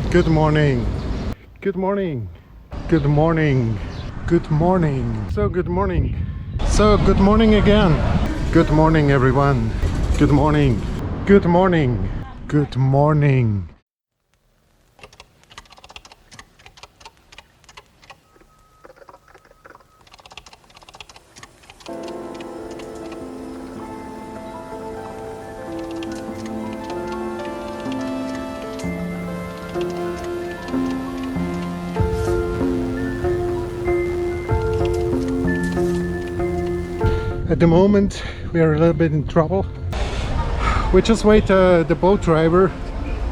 Good morning. Good morning. Good morning. Good morning. So good morning. So good morning again. Good morning everyone. Good morning. Good morning. Good morning. At the moment we are a little bit in trouble. We just wait, the boat driver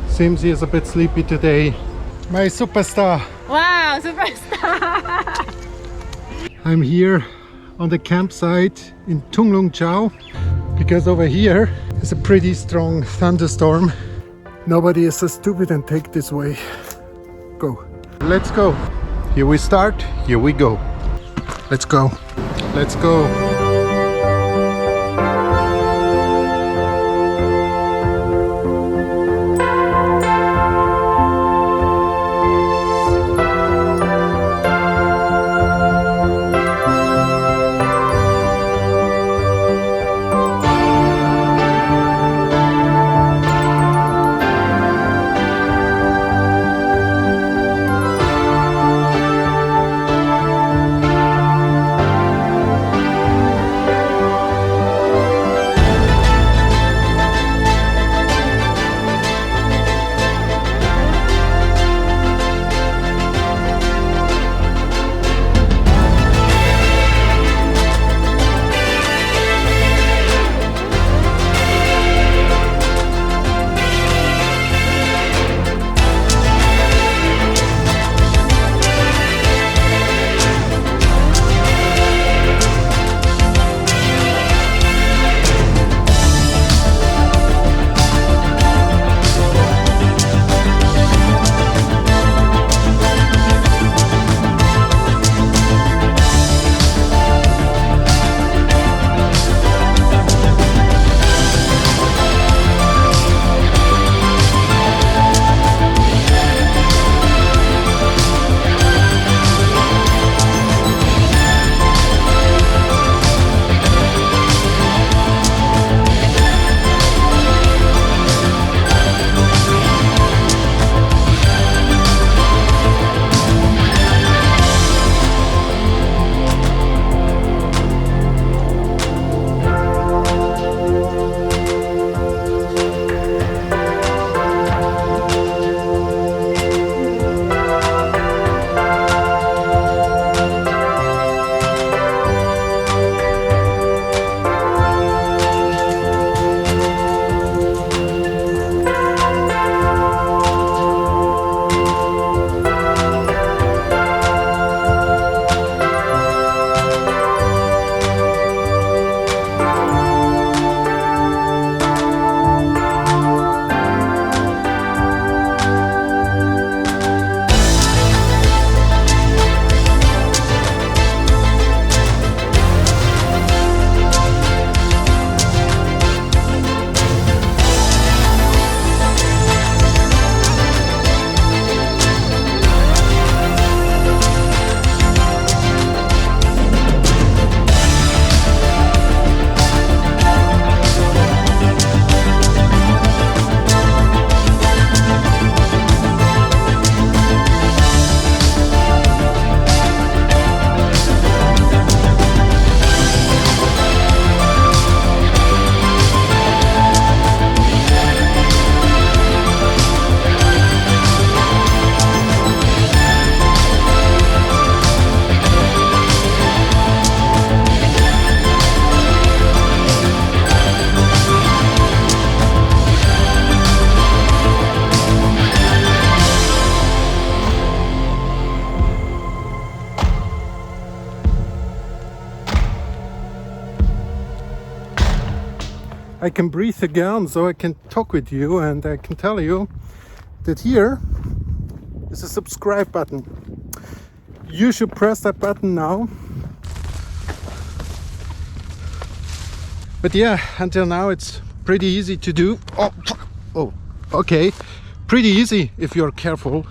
seems he is a bit sleepy today. My superstar. Wow, superstar! I'm here on the campsite in Tunglung Chau because over here is a pretty strong thunderstorm. Nobody is so stupid and take this way. Go. Let's go. Here we start, here we go. Let's go. Let's go. I can breathe again, so I can talk with you, and I can tell you that here is a subscribe button. You should press that button now. But yeah, until now it's pretty easy to do. Oh, okay. pretty easy if you're careful.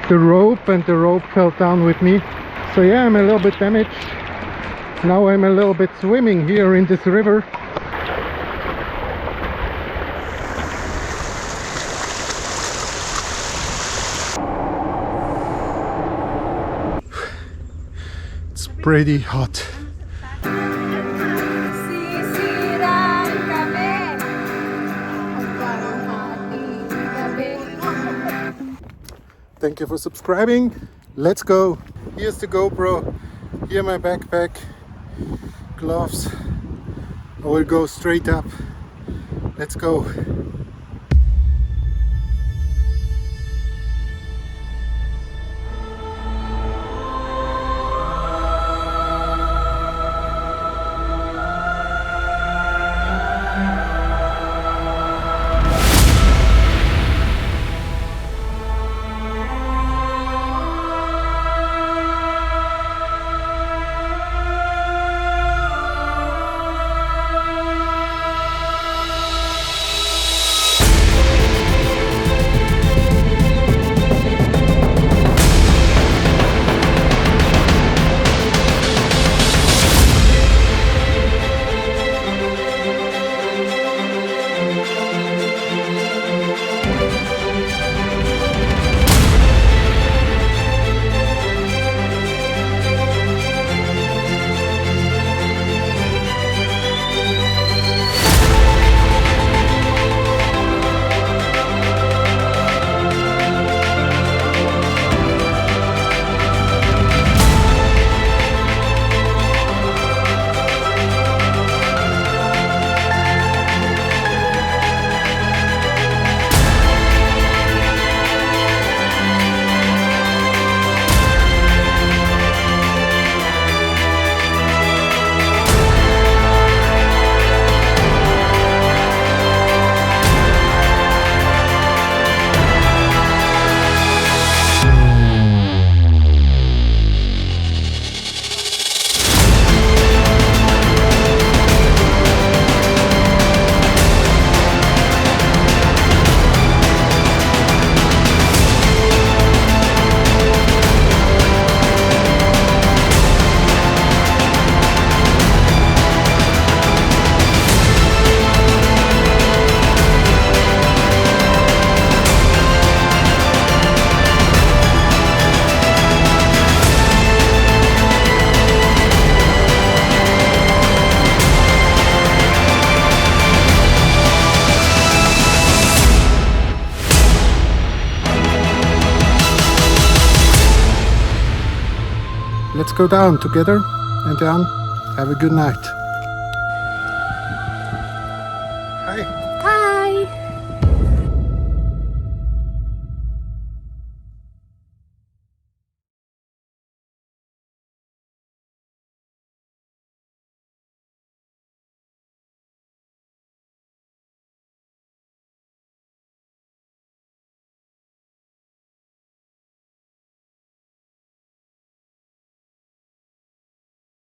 The rope fell down with me. So yeah, I'm a little bit damaged. Now I'm a little bit swimming here in this river. It's pretty hot. Thank you for subscribing. Let's go. Here's the GoPro. Here my backpack, gloves. I will go straight up. Let's go. Let's go down together and then have a good night.